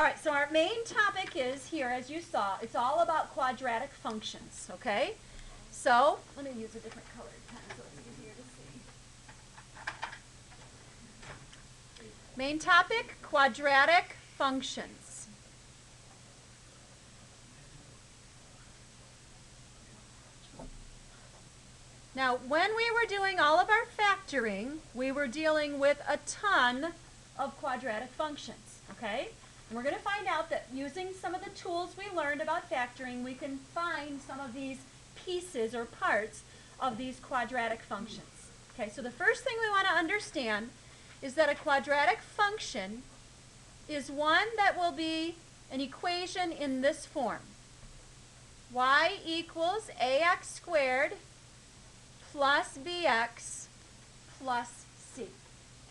All right, so our main topic is here, as you saw, it's all about quadratic functions, okay? So, let me use a different colored pen so it's easier to see. Main topic, quadratic functions. Now, when we were doing all of our factoring, we were dealing with a ton of quadratic functions, okay? And we're going to find out that using some of the tools we learned about factoring, we can find some of these pieces or parts of these quadratic functions. Okay, so the first thing we want to understand is that a quadratic function is one that will be an equation in this form. Y equals ax squared plus bx plus c.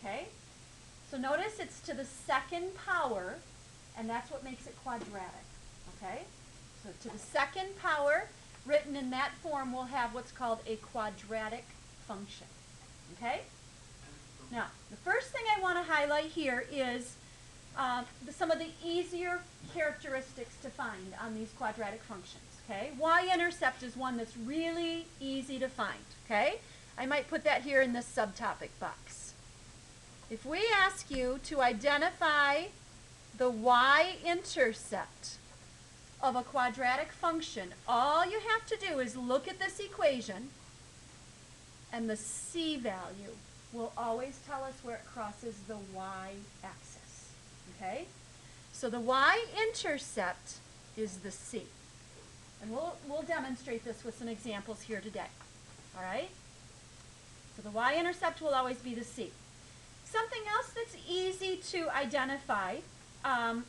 Okay? So notice it's to the second power, and that's what makes it quadratic. Okay? So to the second power, written in that form, we'll have what's called a quadratic function. Okay? Now, the first thing I want to highlight here is some of the easier characteristics to find on these quadratic functions. Okay? Y-intercept is one that's really easy to find. Okay? I might put that here in this subtopic box. If we ask you to identify the y-intercept of a quadratic function, all you have to do is look at this equation, and the c value will always tell us where it crosses the y-axis. Okay? So the y-intercept is the c. And we'll demonstrate this with some examples here today. All right? So the y-intercept will always be the c. Something else that's easy to identify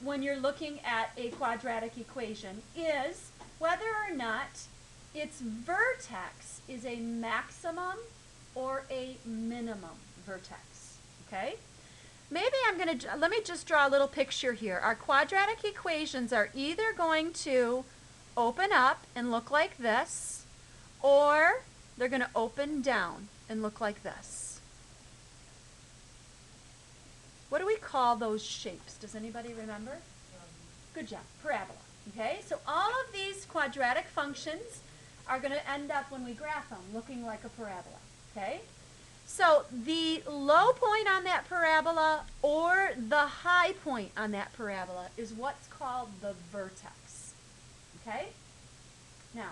when you're looking at a quadratic equation is whether or not its vertex is a maximum or a minimum vertex. Okay? Maybe let me just draw a little picture here. Our quadratic equations are either going to open up and look like this, or they're going to open down and look like this. What do we call those shapes? Does anybody remember? Good job. Parabola. Okay? So all of these quadratic functions are going to end up, when we graph them, looking like a parabola. Okay? So the low point on that parabola or the high point on that parabola is what's called the vertex. Okay? Now,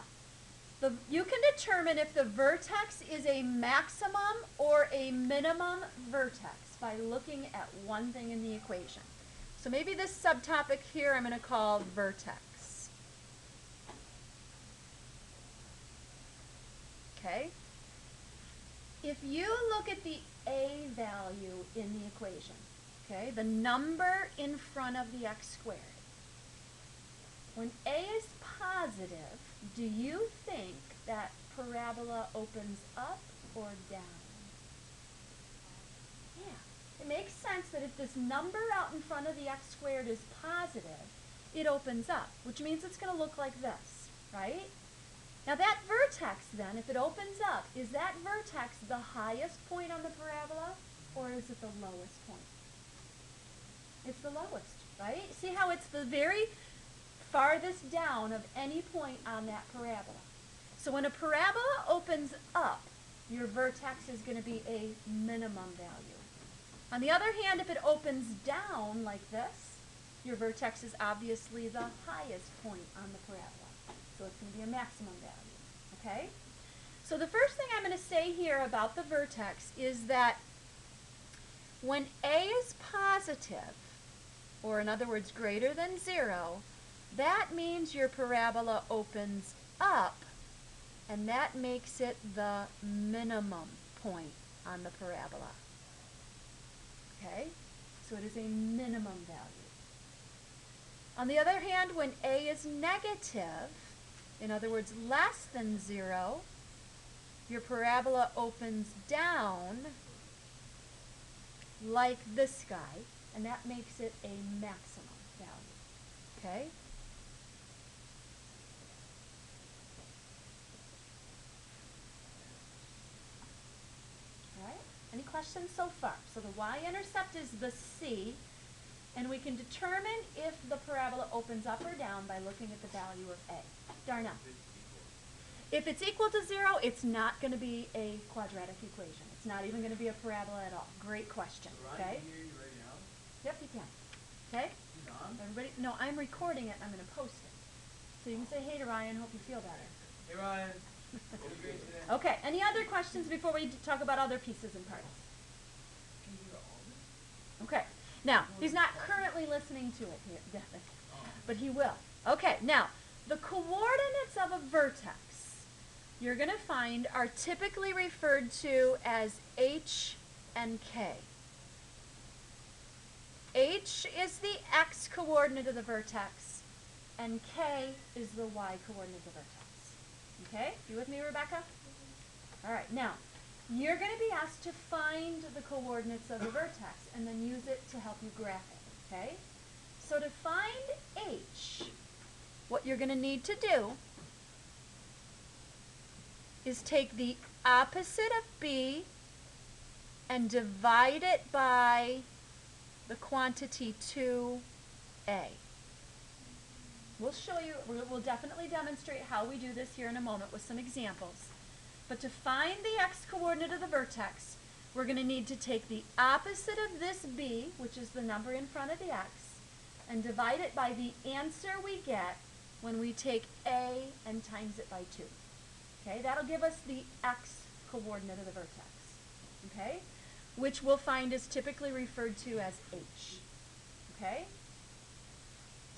you can determine if the vertex is a maximum or a minimum vertex by looking at one thing in the equation. So maybe this subtopic here I'm going to call vertex. Okay? If you look at the a value in the equation, okay, the number in front of the x squared, when a is positive, do you think that parabola opens up or down? Yeah. It makes sense that if this number out in front of the x squared is positive, it opens up, which means it's going to look like this, right? Now that vertex then, if it opens up, is that vertex the highest point on the parabola, or is it the lowest point? It's the lowest, right? See how it's the very farthest down of any point on that parabola. So when a parabola opens up, your vertex is going to be a minimum value. On the other hand, if it opens down like this, your vertex is obviously the highest point on the parabola. So it's going to be a maximum value. Okay? So the first thing I'm going to say here about the vertex is that when a is positive, or in other words greater than 0, that means your parabola opens up, and that makes it the minimum point on the parabola. Okay? So it is a minimum value. On the other hand, when a is negative, in other words less than 0, your parabola opens down like this guy, and that makes it a maximum value. Okay? All right? Any questions so far? So the y-intercept is the c. And we can determine if the parabola opens up or down by looking at the value of A. Darnell. If it's equal to 0, it's not going to be a quadratic equation. It's not even going to be a parabola at all. Great question. So Okay? I can hear you right now? Yep, you can. Okay? He's on? Everybody, no, I'm recording it and I'm going to post it. So you can say hey to Ryan. Hope you feel better. Hey Ryan. What a great today. Okay. Any other questions before we talk about other pieces and parts? Can you do all this? Okay. Now, he's not currently listening to it here, Devin, Oh. but he will. Okay. Now, the coordinates of a vertex you're going to find are typically referred to as H and K. H is the x coordinate of the vertex, and K is the y coordinate of the vertex. Okay? You with me, Rebecca? All right. Now, you're going to be asked to find the coordinates of the vertex and then use it to help you graph it. Okay? So to find H, what you're going to need to do is take the opposite of B and divide it by the quantity 2A. We'll show you, we'll definitely demonstrate how we do this here in a moment with some examples. But to find the x coordinate of the vertex, we're going to need to take the opposite of this B, which is the number in front of the x, and divide it by the answer we get when we take A and times it by 2. Okay, that'll give us the x coordinate of the vertex. Okay, which we'll find is typically referred to as H. Okay?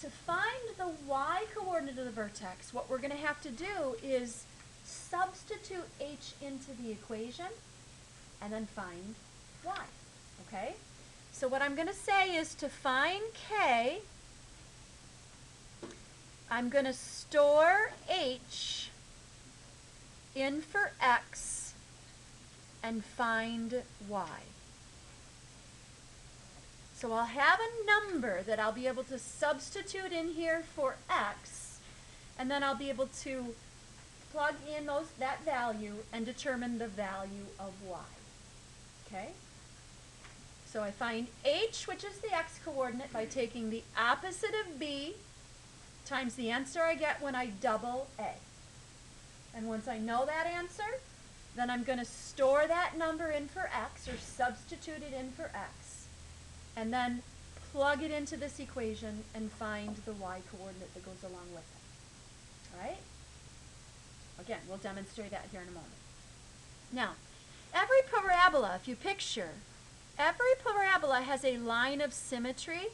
To find the y coordinate of the vertex, what we're going to have to do is substitute H into the equation and then find y. Okay? So what I'm going to say is to find K, I'm going to store H in for x and find y. So I'll have a number that I'll be able to substitute in here for x, and then I'll be able to plug in that value and determine the value of y. Okay? So I find h, which is the x coordinate, by taking the opposite of b times the answer I get when I double a. And once I know that answer, then I'm going to store that number in for x, or substitute it in for x, and then plug it into this equation and find the y coordinate that goes along with it. All right? Again, we'll demonstrate that here in a moment. Now, every parabola, if you picture, every parabola has a line of symmetry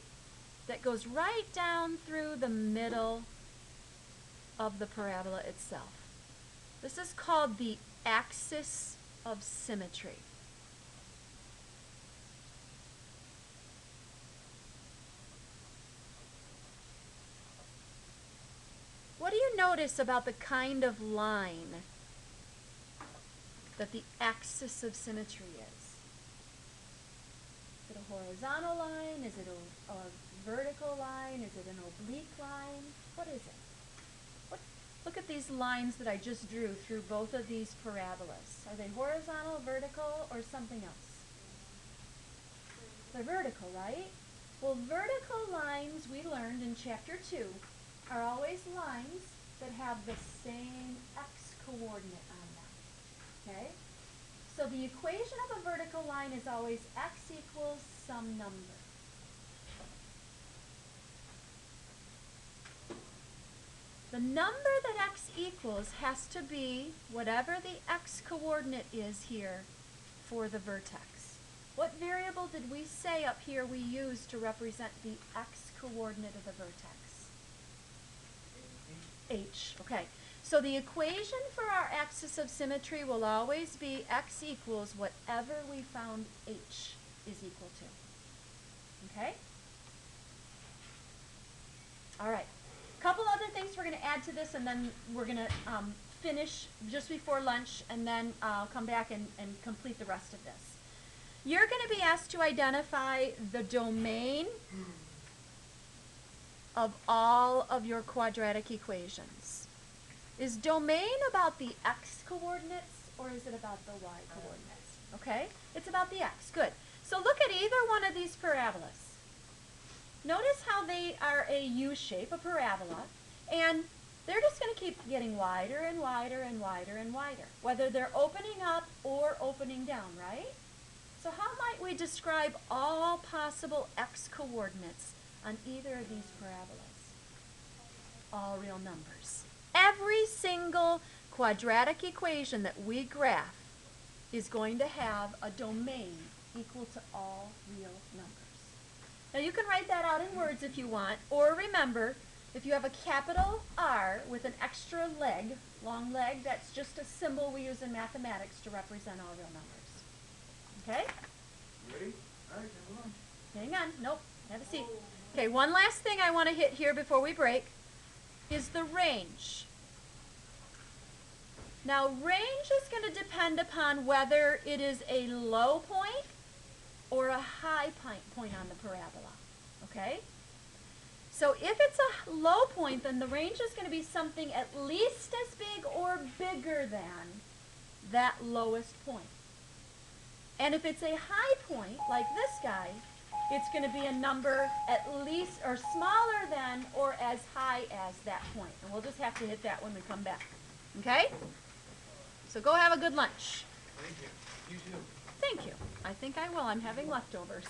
that goes right down through the middle of the parabola itself. This is called the axis of symmetry. What do you notice about the kind of line that the axis of symmetry is? Is it a horizontal line? Is it a vertical line? Is it an oblique line? What is it? Look at these lines that I just drew through both of these parabolas. Are they horizontal, vertical, or something else? They're vertical, right? Well, vertical lines, we learned in chapter 2, are always lines that have the same x coordinate on them. Okay? So the equation of a vertical line is always x equals some number. The number that x equals has to be whatever the x coordinate is here for the vertex. What variable did we say up here we use to represent the x coordinate of the vertex? H. Okay. So the equation for our axis of symmetry will always be x equals whatever we found h is equal to. Okay? All right. Couple other things we're going to add to this, and then we're going to finish just before lunch, and then I'll come back and complete the rest of this. You're going to be asked to identify the domain of all of your quadratic equations. Is domain about the x coordinates, or is it about the y coordinates? Okay? It's about the x. Good. So look at either one of these parabolas. Notice how they are a U shape, a parabola, and they're just going to keep getting wider and wider and wider and wider, whether they're opening up or opening down, right? So how might we describe all possible x coordinates on either of these parabolas? All real numbers. Every single quadratic equation that we graph is going to have a domain equal to all real numbers. Now you can write that out in words if you want, or remember, if you have a capital R with an extra leg, long leg, that's just a symbol we use in mathematics to represent all real numbers. Okay? Ready? All right, come on. Hang on. Nope. Have a seat. Okay, one last thing I want to hit here before we break is the range. Now, range is going to depend upon whether it is a low point or a high point on the parabola. Okay? So if it's a low point, then the range is going to be something at least as big or bigger than that lowest point. And if it's a high point, like this guy, it's going to be a number at least or smaller than or as high as that point. And we'll just have to hit that when we come back. Okay? So go have a good lunch. Thank you. You too. Thank you. I think I will. I'm having leftovers.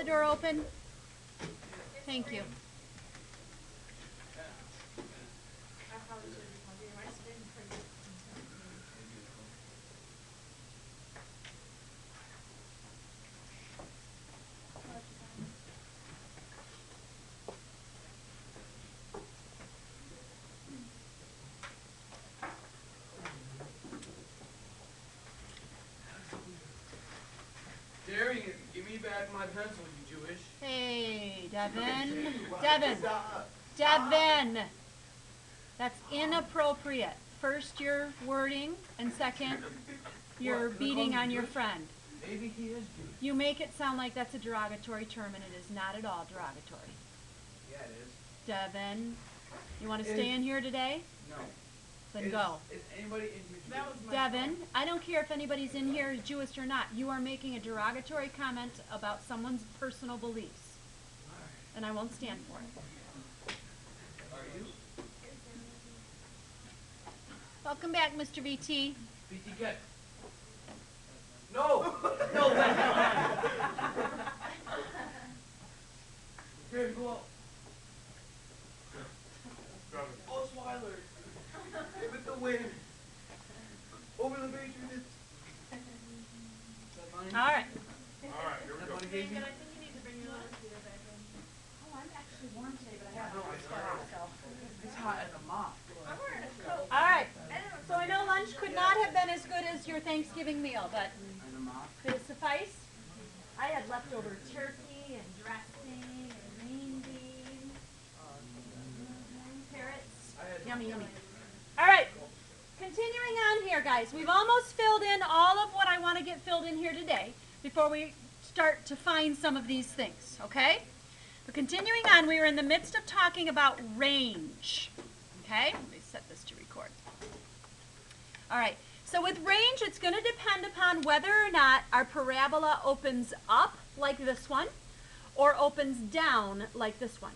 the door open? Thank you. Darian, give me back my pencil, you Jewish. Hey, Devin. Devin. That's inappropriate. First, you're wording, and second, you're beating on your friend. Maybe he is Jewish. You make it sound like that's a derogatory term, and it is not at all derogatory. Yeah, it is. Devin, you want to stay in here today? No. Then go. Is anybody in here Jewish? Devin, I don't care if anybody's in here Jewish or not. You are making a derogatory comment about someone's personal beliefs. And I won't stand for it. Are you? Welcome back, Mr. VT. BT get. No! No, Here, go out. Osweiler. With the wind. Over the Patriots. Is that money? All right. Alright, here we go. Is that money gave me? Oh, I'm actually warm today, but I have No, it's hot. It's hot as a moth. All right. So I know lunch could not have been as good as your Thanksgiving meal, but And a moth. did it suffice? I had leftover turkey and dressing and green beans, carrots. Yummy, yummy. All right. Continuing on here, guys. We've almost filled in all of what I want to get filled in here today before we start to find some of these things, okay? But continuing on, we were in the midst of talking about range, okay? Let me set this to record. All right. So with range, it's going to depend upon whether or not our parabola opens up like this one or opens down like this one.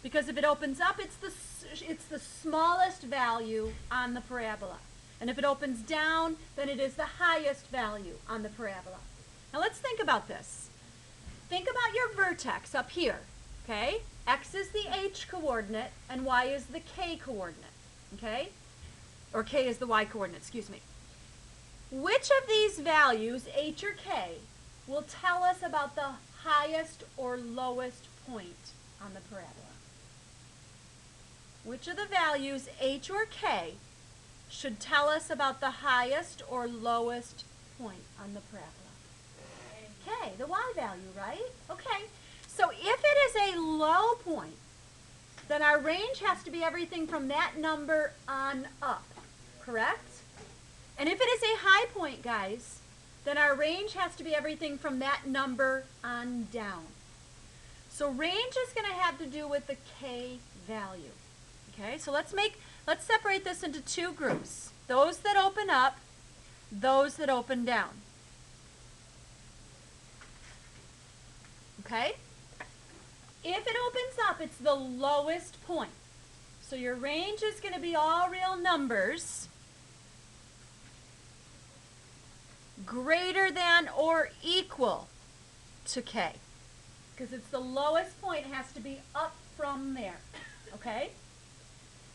Because if it opens up, it's the smallest value on the parabola. And if it opens down, then it is the highest value on the parabola. Now let's think about this. Think about your vertex up here, okay? X is the h coordinate and y is the k coordinate, okay? Or k is the y coordinate, excuse me. Which of these values, h or k, will tell us about the highest or lowest point on the parabola? Which of the values, h or k, should tell us about the highest or lowest point on the parabola? K, the y value, right? Okay, so if it is a low point, then our range has to be everything from that number on up, correct? And if it is a high point, guys, then our range has to be everything from that number on down. So range is going to have to do with the k value. Okay, so let's separate this into two groups. Those that open up, those that open down. Okay? If it opens up, it's the lowest point. So your range is going to be all real numbers greater than or equal to k. Because it's the lowest point, it has to be up from there. Okay?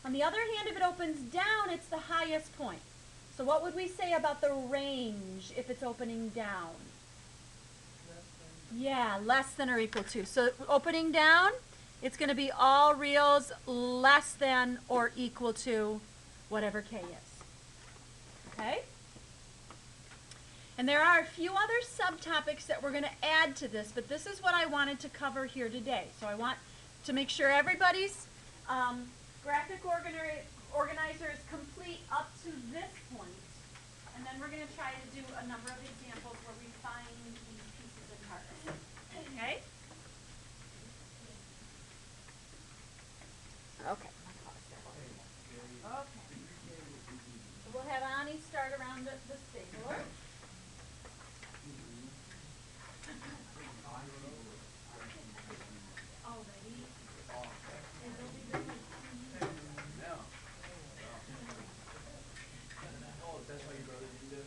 On the other hand, if it opens down, it's the highest point. So what would we say about the range if it's opening down? Yeah, less than or equal to. So opening down, it's going to be all reals less than or equal to whatever k is. Okay? And there are a few other subtopics that we're going to add to this, but this is what I wanted to cover here today. So I want to make sure everybody's graphic organizer is complete up to this point. And then we're going to try to do a number of examples where we find these pieces and parts. Okay? Okay. Okay. So we'll have Ani start around the stapler. Already. Oh, that's why your brother didn't do it?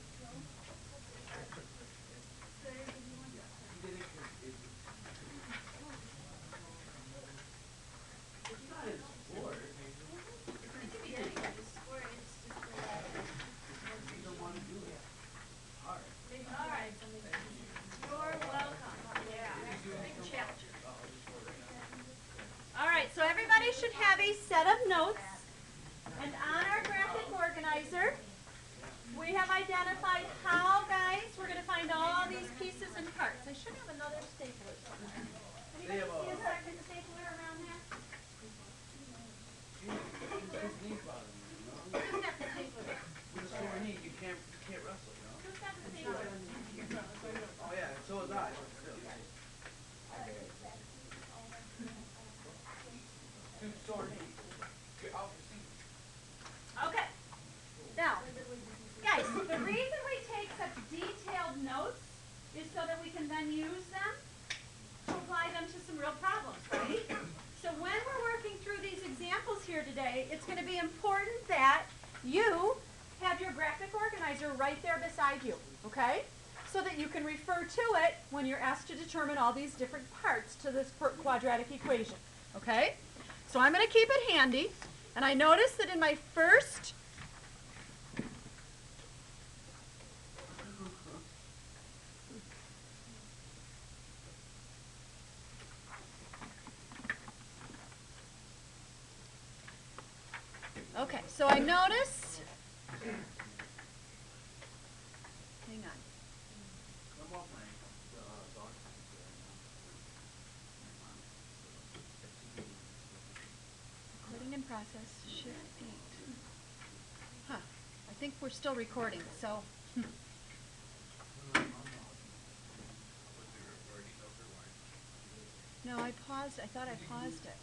He did it because should have a set of notes, and on our graphic organizer, we have identified how, guys, we're going to find all these pieces and parts. I should have another stapler somewhere. Anybody see a second stapler around there? Who's got the stapler? With a sore knee, you can't wrestle, you know? Who's got the stapler? Oh yeah, so was I. Dude, sore knee. Get off your seat. Okay. Now, guys, the reason we take such detailed notes is so that we can then use them to apply them to some real problems, right? So when we're working through these examples here today, it's going to be important that you have your graphic organizer right there beside you, okay? So that you can refer to it when you're asked to determine all these different parts to this quadratic equation, okay? So I'm going to keep it handy, and I noticed that in my first okay, so I notice, hang on. Recording in process, shift 8. Huh, I think we're still recording, so. No, I paused, I thought I paused it.